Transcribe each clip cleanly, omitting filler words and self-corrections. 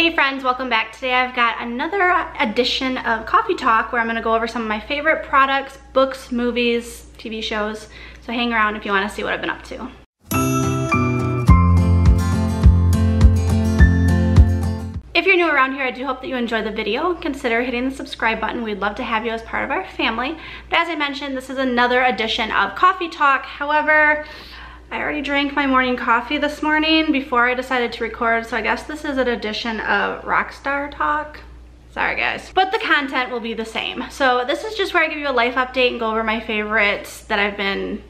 Hey friends, welcome back. Today I've got another edition of Coffee Talk where I'm going to go over some of my favorite products, books, movies, TV shows. So hang around if you want to see what I've been up to. If you're new around here, I do hope that you enjoy the video. Consider hitting the subscribe button. We'd love to have you as part of our family. But as I mentioned, this is another edition of Coffee Talk. However, I already drank my morning coffee this morning before I decided to record, so I guess this is an edition of Rockstar Talk. Sorry guys. But the content will be the same. So this is just where I give you a life update and go over my favorites that I've been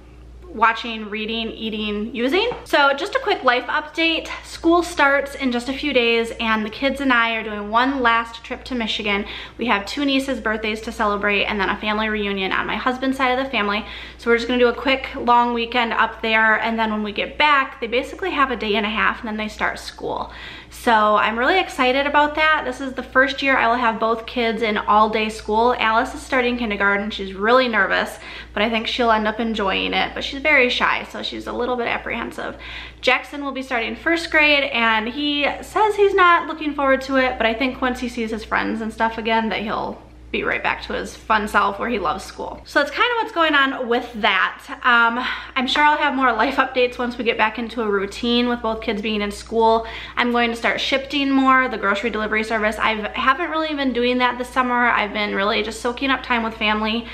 watching, reading, eating, using. So just a quick life update. School starts in just a few days and the kids and I are doing one last trip to Michigan. We have two nieces' birthdays to celebrate and then a family reunion on my husband's side of the family. So we're just gonna do a quick long weekend up there, and then when we get back, they basically have a day and a half and then they start school. So I'm really excited about that. This is the first year I will have both kids in all-day school. Alice is starting kindergarten. She's really nervous, but I think she'll end up enjoying it. But she's very shy, so she's a little bit apprehensive. Jackson will be starting first grade, and he says he's not looking forward to it, but I think once he sees his friends and stuff again, that he'll be right back to his fun self where he loves school. So that's kind of what's going on with that. I'm sure I'll have more life updates once we get back into a routine with both kids being in school. I'm going to start shifting more, the grocery delivery service. I haven't really been doing that this summer. I've been really just soaking up time with family.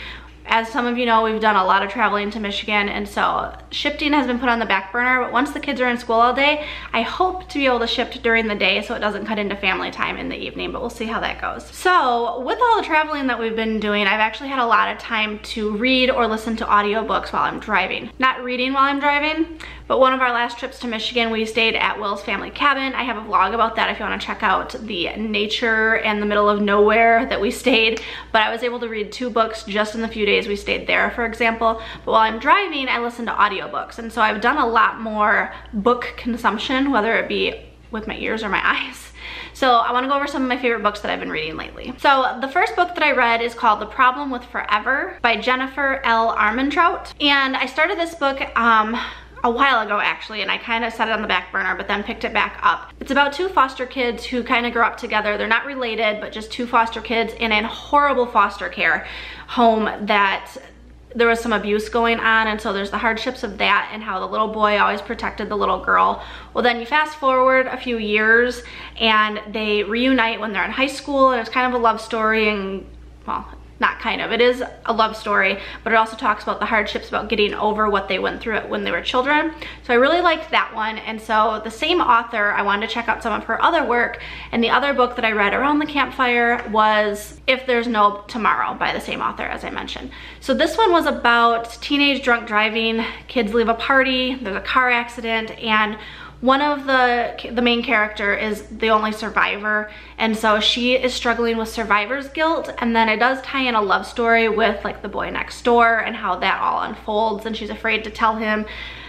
As some of you know, we've done a lot of traveling to Michigan, and so shifting has been put on the back burner, but once the kids are in school all day, I hope to be able to shift during the day so it doesn't cut into family time in the evening, but we'll see how that goes. So with all the traveling that we've been doing, I've actually had a lot of time to read or listen to audiobooks while I'm driving. Not reading while I'm driving, but one of our last trips to Michigan, we stayed at Will's family cabin. I have a vlog about that if you want to check out the nature and the middle of nowhere that we stayed, but I was able to read 2 books just in the few days we stayed there, for example. But while I'm driving, I listen to audiobooks, and so I've done a lot more book consumption, whether it be with my ears or my eyes. So I want to go over some of my favorite books that I've been reading lately. So the first book that I read is called The Problem with Forever by Jennifer L. Armentrout, and I started this book a while ago actually, and I kind of set it on the back burner but then picked it back up. It's about 2 foster kids who kind of grow up together. They're not related, but just 2 foster kids in a horrible foster care home that there was some abuse going on, and so there's the hardships of that and how the little boy always protected the little girl. Well, then you fast forward a few years and they reunite when they're in high school, and it's kind of a love story, and well, not kind of, it is a love story, but it also talks about the hardships about getting over what they went through when they were children. So I really liked that one, and so the same author, I wanted to check out some of her other work, and the other book that I read around the campfire was If There's No Tomorrow by the same author, as I mentioned. So this one was about teenage drunk driving. Kids leave a party, there's a car accident, and one of the main character is the only survivor, and so she is struggling with survivor's guilt, and then it does tie in a love story with like the boy next door and how that all unfolds, and she's afraid to tell him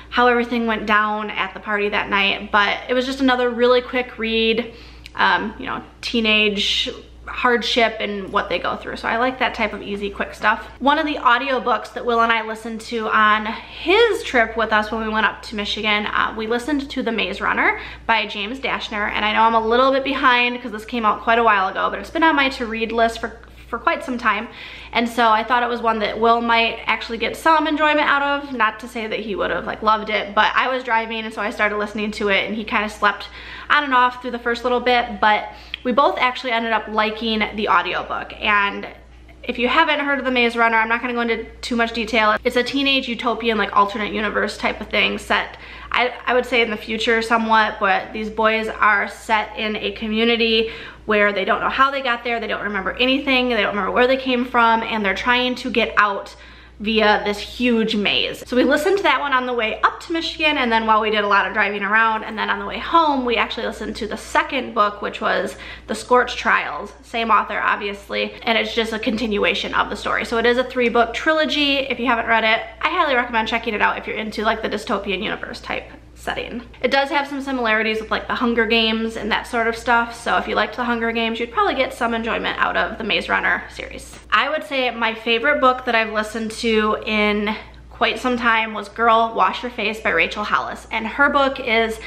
how everything went down at the party that night. But it was just another really quick read, you know, teenage hardship and what they go through. So I like that type of easy, quick stuff. One of the audiobooks that Will and I listened to on his trip with us when we went up to Michigan, we listened to The Maze Runner by James Dashner, and I know I'm a little bit behind because this came out quite a while ago, but it's been on my to-read list for quite some time, and so I thought it was one that Will might actually get some enjoyment out of. Not to say that he would have like loved it, but I was driving, and so I started listening to it, and he kind of slept on and off through the first little bit, but we both actually ended up liking the audiobook. And if you haven't heard of The Maze Runner, I'm not going to go into too much detail. It's a teenage utopian, like alternate universe type of thing set, I would say in the future somewhat, but these boys are set in a community where they don't know how they got there, they don't remember anything, they don't remember where they came from, and they're trying to get out via this huge maze. So we listened to that one on the way up to Michigan, and then while we did a lot of driving around, and then on the way home we actually listened to the second book, which was The Scorch Trials, same author obviously, and it's just a continuation of the story. So it is a 3-book trilogy. If you haven't read it, I highly recommend checking it out if you're into like the dystopian universe type setting. It does have some similarities with like the Hunger Games and that sort of stuff, so if you liked the Hunger Games, you'd probably get some enjoyment out of the Maze Runner series. I would say my favorite book that I've listened to in quite some time was Girl, Wash Your Face by Rachel Hollis, and her book is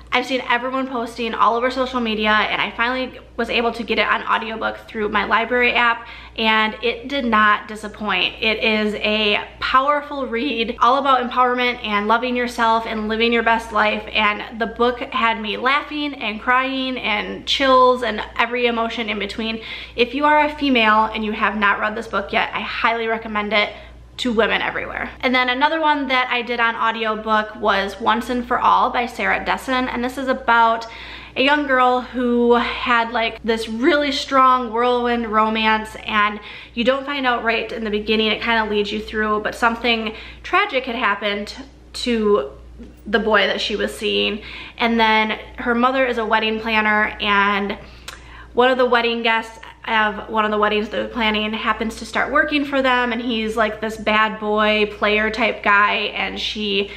I've seen everyone posting all over social media, and I finally was able to get it on audiobook through my library app, and it did not disappoint. It is a powerful read all about empowerment and loving yourself and living your best life, and the book had me laughing and crying and chills and every emotion in between. If you are a female and you have not read this book yet, I highly recommend it to women everywhere. And then another one that I did on audiobook was Once and For All by Sarah Dessen, and this is about a young girl who had like this really strong whirlwind romance, and you don't find out right in the beginning, it kind of leads you through, but something tragic had happened to the boy that she was seeing, and then her mother is a wedding planner, and one of the wedding guests of one of the weddings they're planning happens to start working for them, and he's like this bad boy player type guy, and she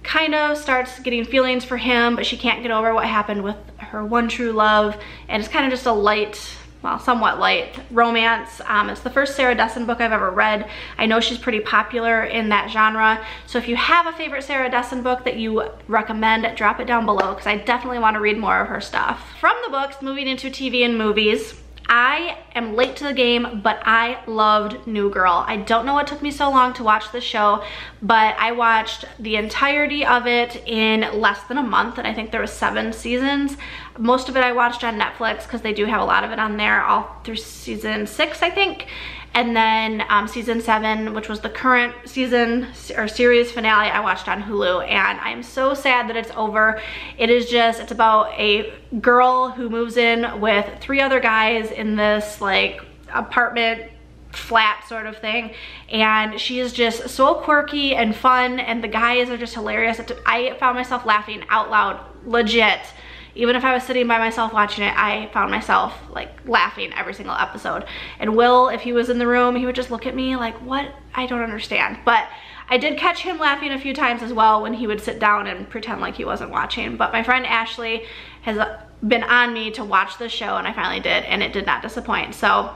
kind of starts getting feelings for him, but she can't get over what happened with her one true love, and it's kind of just a light, well, somewhat light romance. It's the first Sarah Dessen book I've ever read. I know she's pretty popular in that genre, so if you have a favorite Sarah Dessen book that you recommend, drop it down below, because I definitely want to read more of her stuff. From the books, moving into TV and movies, I am late to the game, but I loved New Girl. I don't know what took me so long to watch the show, but I watched the entirety of it in less than a month, and I think there was 7 seasons. Most of it I watched on Netflix because they do have a lot of it on there, all through season 6, I think. And then season 7, which was the current season or series finale, I watched on Hulu, and I'm so sad that it's over. It is just, it's about a girl who moves in with 3 other guys in this like apartment flat sort of thing, and she is just so quirky and fun, and the guys are just hilarious. I found myself laughing out loud, legit. Even if I was sitting by myself watching it, I found myself like laughing every single episode. And Will, if he was in the room, he would just look at me like, what? I don't understand. But I did catch him laughing a few times as well when he would sit down and pretend like he wasn't watching. But my friend Ashley has been on me to watch this show, and I finally did, and it did not disappoint. So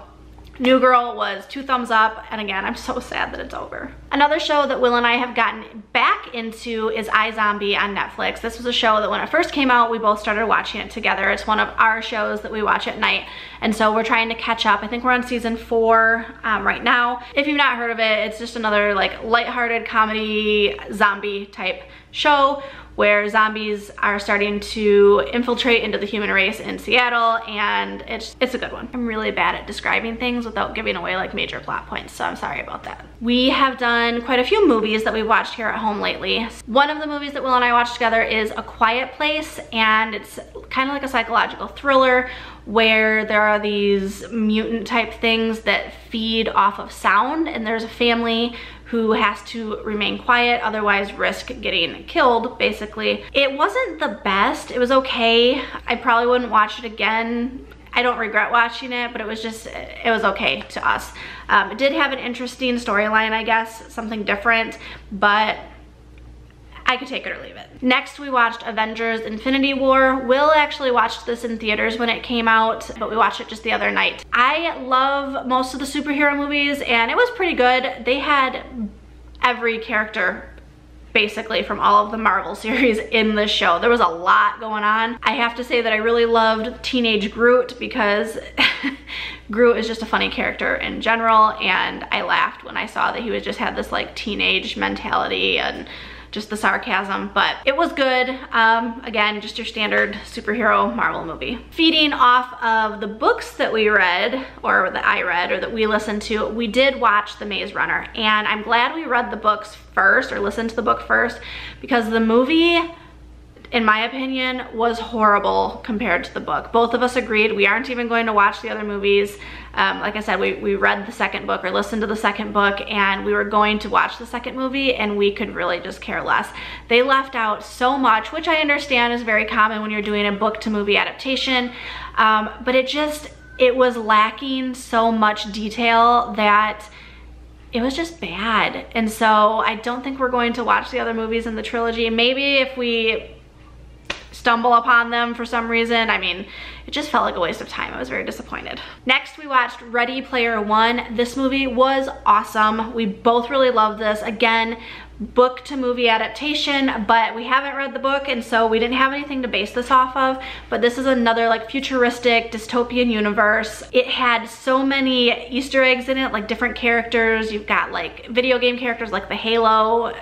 New Girl was 2 thumbs up, and again, I'm so sad that it's over. Another show that Will and I have gotten back into is iZombie on Netflix. This was a show that when it first came out, we both started watching it together. It's one of our shows that we watch at night, and so we're trying to catch up. I think we're on season 4 right now. If you've not heard of it, it's just another like lighthearted comedy zombie type show where zombies are starting to infiltrate into the human race in Seattle, and it's a good one. I'm really bad at describing things without giving away like major plot points, so I'm sorry about that. We have done quite a few movies that we've watched here at home lately. One of the movies that Will and I watched together is A Quiet Place, and it's kind of like a psychological thriller where there are these mutant type things that feed off of sound, and there's a family who has to remain quiet, otherwise risk getting killed, basically. It wasn't the best, it was okay. I probably wouldn't watch it again. I don't regret watching it, but it was okay to us. It did have an interesting storyline, I guess, something different, but I could take it or leave it. Next, we watched Avengers Infinity War. Will actually watched this in theaters when it came out, but we watched it just the other night. I love most of the superhero movies, and it was pretty good. They had every character basically from all of the Marvel series in this show. There was a lot going on. I have to say that I really loved Teenage Groot because Groot is just a funny character in general, and I laughed when I saw that he was just had this like teenage mentality and just the sarcasm, but it was good. Again, just your standard superhero Marvel movie. Feeding off of the books that we read, or that I read, or that we listened to, we did watch The Maze Runner, and I'm glad we read the books first, or listened to the book first, because the movie, in my opinion, was horrible compared to the book. Both of us agreed we aren't even going to watch the other movies. Like I said, we read the second book or listened to the second book, and we were going to watch the second movie, and we could really just care less. They left out so much, which I understand is very common when you're doing a book to movie adaptation, but it was lacking so much detail that it was just bad. And so I don't think we're going to watch the other movies in the trilogy. Maybe if we stumble upon them for some reason. I mean, it just felt like a waste of time. I was very disappointed. Next, we watched Ready Player One. This movie was awesome. We both really loved this. Again, book to movie adaptation, but we haven't read the book, and so we didn't have anything to base this off of. But this is another like futuristic dystopian universe. It had so many Easter eggs in it, like different characters. You've got like video game characters like the Halo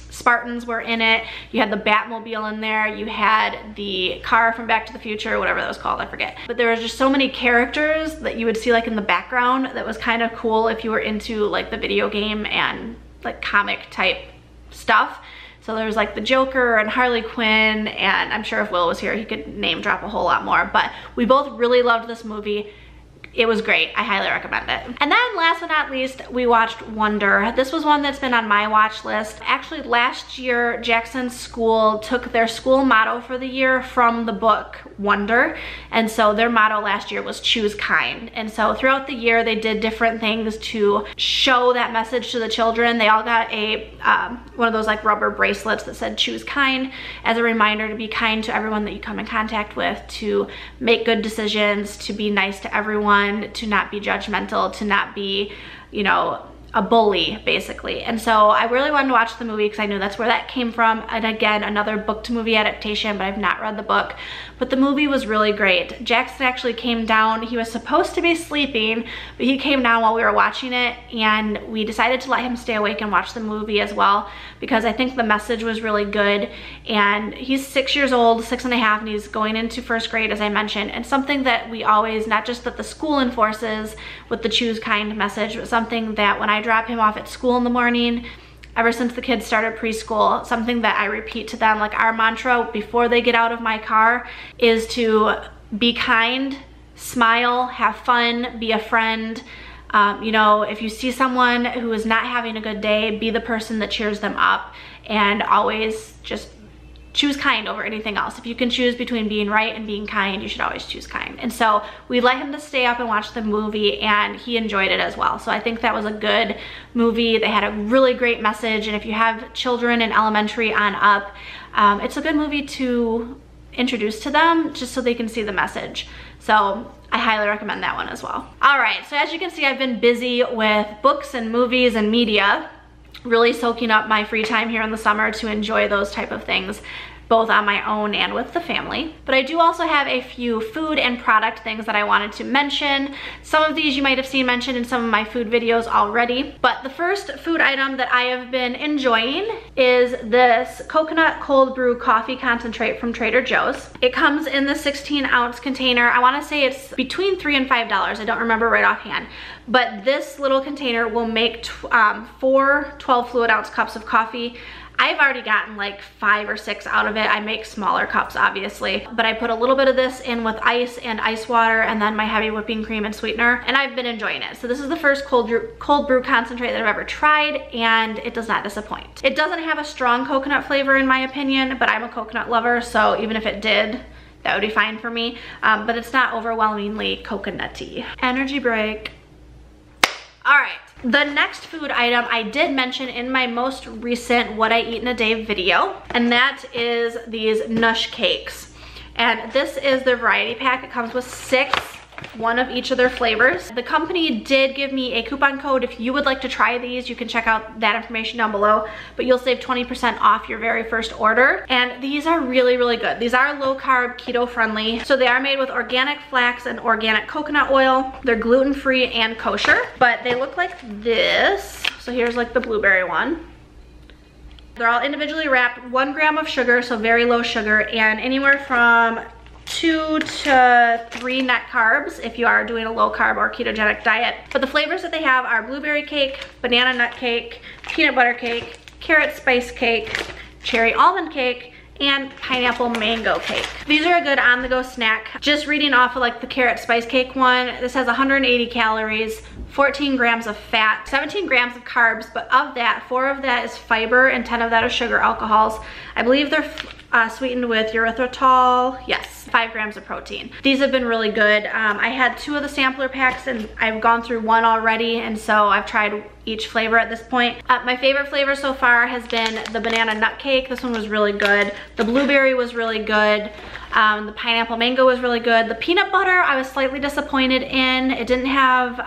Spartans were in it. You had the Batmobile in there. You had the car from Back to the Future, whatever that was called, I forget. But there was just so many characters that you would see like in the background that was kind of cool if you were into like the video game and like comic type stuff. So there was like the Joker and Harley Quinn, and I'm sure if Will was here he could name drop a whole lot more. But we both really loved this movie. It was great. I highly recommend it. And then last but not least, we watched Wonder. This was one that's been on my watch list. Actually, last year, Jackson's school took their school motto for the year from the book Wonder. And so their motto last year was choose kind. And so throughout the year, they did different things to show that message to the children. They all got a one of those like rubber bracelets that said choose kind as a reminder to be kind to everyone that you come in contact with, to make good decisions, to be nice to everyone, to not be judgmental, to not be, you know, a bully basically. And so I really wanted to watch the movie because I knew that's where that came from. And again, another book to movie adaptation, but I've not read the book. But the movie was really great. Jackson actually came down. He was supposed to be sleeping, but he came down while we were watching it, and we decided to let him stay awake and watch the movie as well because I think the message was really good. And he's 6 years old, 6.5, and he's going into first grade, as I mentioned, and something that we always, not just that the school enforces with the choose kind message, but something that when I drop him off at school in the morning, ever since the kids started preschool, something that I repeat to them, like our mantra before they get out of my car is to be kind, smile, have fun, be a friend. You know, if you see someone who is not having a good day, be the person that cheers them up, and always just choose kind over anything else. If you can choose between being right and being kind, you should always choose kind. And so we let him to stay up and watch the movie, and he enjoyed it as well. So I think that was a good movie. They had a really great message, and if you have children in elementary on up, it's a good movie to introduce to them just so they can see the message. So I highly recommend that one as well. All right, so as you can see, I've been busy with books and movies and media, really soaking up my free time here in the summer to enjoy those type of things, both on my own and with the family. But I do also have a few food and product things that I wanted to mention. Some of these you might have seen mentioned in some of my food videos already, but the first food item that I have been enjoying is this coconut cold brew coffee concentrate from Trader Joe's. It comes in the 16-ounce container. I want to say it's between $3 and $5. I don't remember right offhand, but this little container will make 4 12 fluid ounce cups of coffee. I've already gotten like 5 or 6 out of it. I make smaller cups, obviously, but I put a little bit of this in with ice and ice water and then my heavy whipping cream and sweetener, and I've been enjoying it. So this is the first cold brew concentrate that I've ever tried, and it does not disappoint. It doesn't have a strong coconut flavor in my opinion, but I'm a coconut lover, so even if it did, that would be fine for me. But it's not overwhelmingly coconutty. Energy break. All right. The next food item I did mention in my most recent What I Eat in a Day video, and that is these Nush cakes. And this is their variety pack. It comes with 6, one of each of their flavors. The company did give me a coupon code. If you would like to try these, you can check out that information down below, but you'll save 20% off your very first order. And these are really, really good. These are low carb, keto friendly. So they are made with organic flax and organic coconut oil. They're gluten-free and kosher, but they look like this. So here's like the blueberry one. They're all individually wrapped, 1 gram of sugar, so very low sugar, and anywhere from 2 to 3 net carbs if you are doing a low carb or ketogenic diet. But the flavors that they have are blueberry cake, banana nut cake, peanut butter cake, carrot spice cake, cherry almond cake, and pineapple mango cake. These are a good on-the-go snack. Just reading off of like the carrot spice cake one, this has 180 calories, 14 grams of fat, 17 grams of carbs, but of that, 4 of that is fiber and 10 of that is sugar alcohols. I believe they're sweetened with erythritol. Yes. gets 5 grams of protein. These have been really good. I had 2 of the sampler packs and I've gone through 1 already, and so I've tried each flavor at this point. My favorite flavor so far has been the banana nut cake. This one was really good. The blueberry was really good. The pineapple mango was really good. The peanut butter I was slightly disappointed in. It didn't have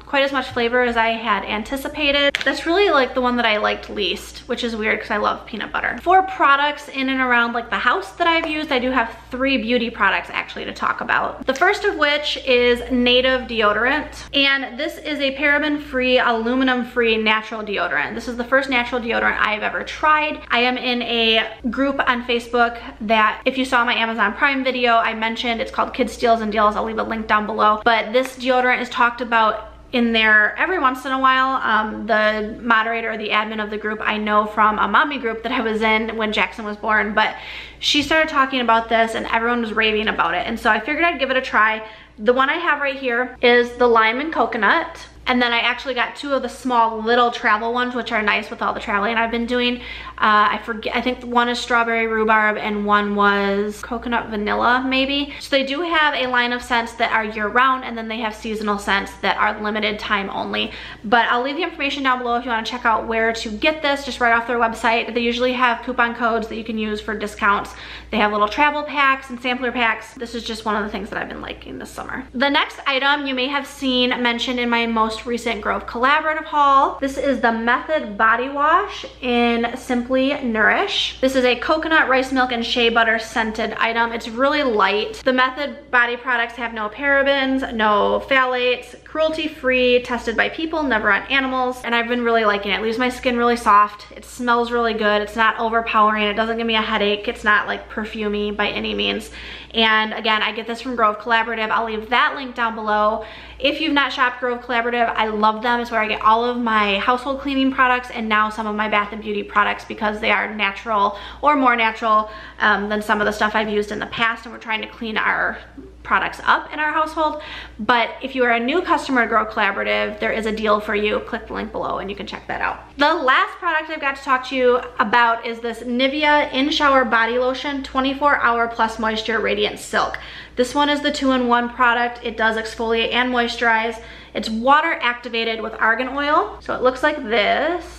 quite as much flavor as I had anticipated. That's really like the one that I liked least, which is weird because I love peanut butter. For products in and around like the house that I've used, I do have 3 beauty products actually to talk about. The first of which is Native deodorant, and this is a paraben-free, aluminum-free natural deodorant. This is the first natural deodorant I've ever tried. I am in a group on Facebook that, if you saw my Amazon Prime video, I mentioned. It's called Kids Steals and Deals. I'll leave a link down below. But this deodorant is talked about in there every once in a while. The moderator or the admin of the group I know from a mommy group that I was in when Jackson was born, but she started talking about this and everyone was raving about it, and so I figured I'd give it a try. The one I have right here is the lime and coconut. And then I actually got 2 of the small little travel ones, which are nice with all the traveling I've been doing. I think one is strawberry rhubarb and one was coconut vanilla maybe. So they do have a line of scents that are year round, and then they have seasonal scents that are limited time only. But I'll leave the information down below if you want to check out where to get this, just right off their website. They usually have coupon codes that you can use for discounts. They have little travel packs and sampler packs. This is just one of the things that I've been liking this summer. The next item you may have seen mentioned in my most recent Grove collaborative haul. This is the Method body wash in Simply Nourish. This is a coconut, rice milk, and shea butter scented item. It's really light. The Method body products have no parabens, no phthalates, cruelty-free, tested by people, never on animals, and I've been really liking it. It leaves my skin really soft. It smells really good. It's not overpowering. It doesn't give me a headache. It's not like perfumey by any means. And again, I get this from Grove Collaborative. I'll leave that link down below. If you've not shopped Grove Collaborative, I love them. It's where I get all of my household cleaning products and now some of my bath and beauty products, because they are natural or more natural than some of the stuff I've used in the past, and we're trying to clean our products up in our household. But if you are a new customer to Grove Collaborative, there is a deal for you. Click the link below and you can check that out. The last product I've got to talk to you about is this Nivea In Shower Body Lotion 24-Hour Plus Moisture Radiant Silk. This one is the 2-in-1 product. It does exfoliate and moisturize. It's water activated with argan oil. So it looks like this.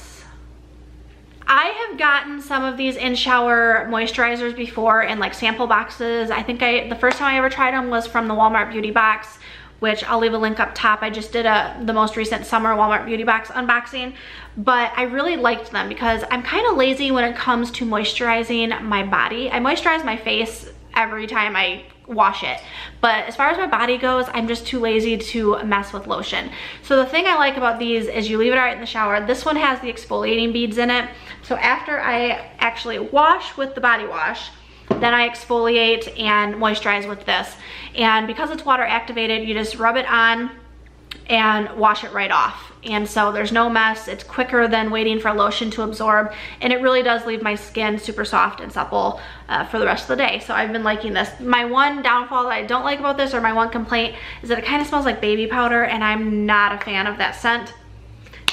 I have gotten some of these in-shower moisturizers before in like sample boxes. I think the first time I ever tried them was from the Walmart Beauty Box, which I'll leave a link up top. I just did the most recent summer Walmart Beauty Box unboxing, but I really liked them because I'm kind of lazy when it comes to moisturizing my body. I moisturize my face every time I wash it, but as far as my body goes, I'm just too lazy to mess with lotion. So the thing I like about these is you leave it out in the shower. This one has the exfoliating beads in it, so after I actually wash with the body wash, then I exfoliate and moisturize with this. And because it's water activated, you just rub it on and wash it right off. And so there's no mess. It's quicker than waiting for lotion to absorb, and it really does leave my skin super soft and supple for the rest of the day. So I've been liking this. My one downfall that I don't like about this, or my one complaint, is that it kind of smells like baby powder, and I'm not a fan of that scent.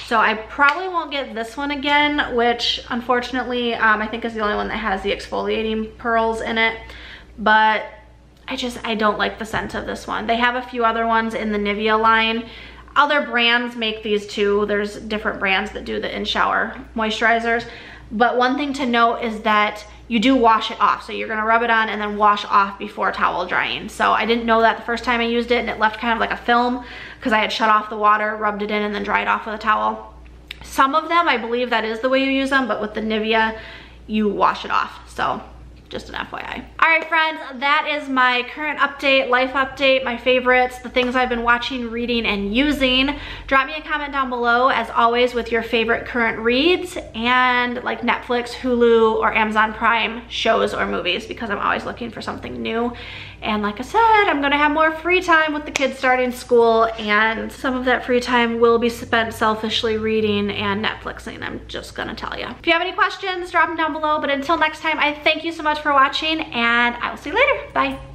So I probably won't get this one again, which unfortunately I think is the only one that has the exfoliating pearls in it. But I don't like the scent of this one. They have a few other ones in the Nivea line. Other brands make these too. There's different brands that do the in-shower moisturizers. But one thing to note is that you do wash it off. So you're gonna rub it on and then wash off before towel drying. So I didn't know that the first time I used it, and it left kind of like a film because I had shut off the water, rubbed it in, and then dried off with a towel. Some of them, I believe that is the way you use them, but with the Nivea, you wash it off. So just an FYI. All right, friends, that is my current update, life update, my favorites, the things I've been watching, reading, and using. Drop me a comment down below, as always, with your favorite current reads and like Netflix, Hulu, or Amazon Prime shows or movies, because I'm always looking for something new. And like I said, I'm gonna have more free time with the kids starting school, and some of that free time will be spent selfishly reading and Netflixing, I'm just gonna tell you. If you have any questions, drop them down below, but until next time, I thank you so much for watching, and I will see you later. Bye.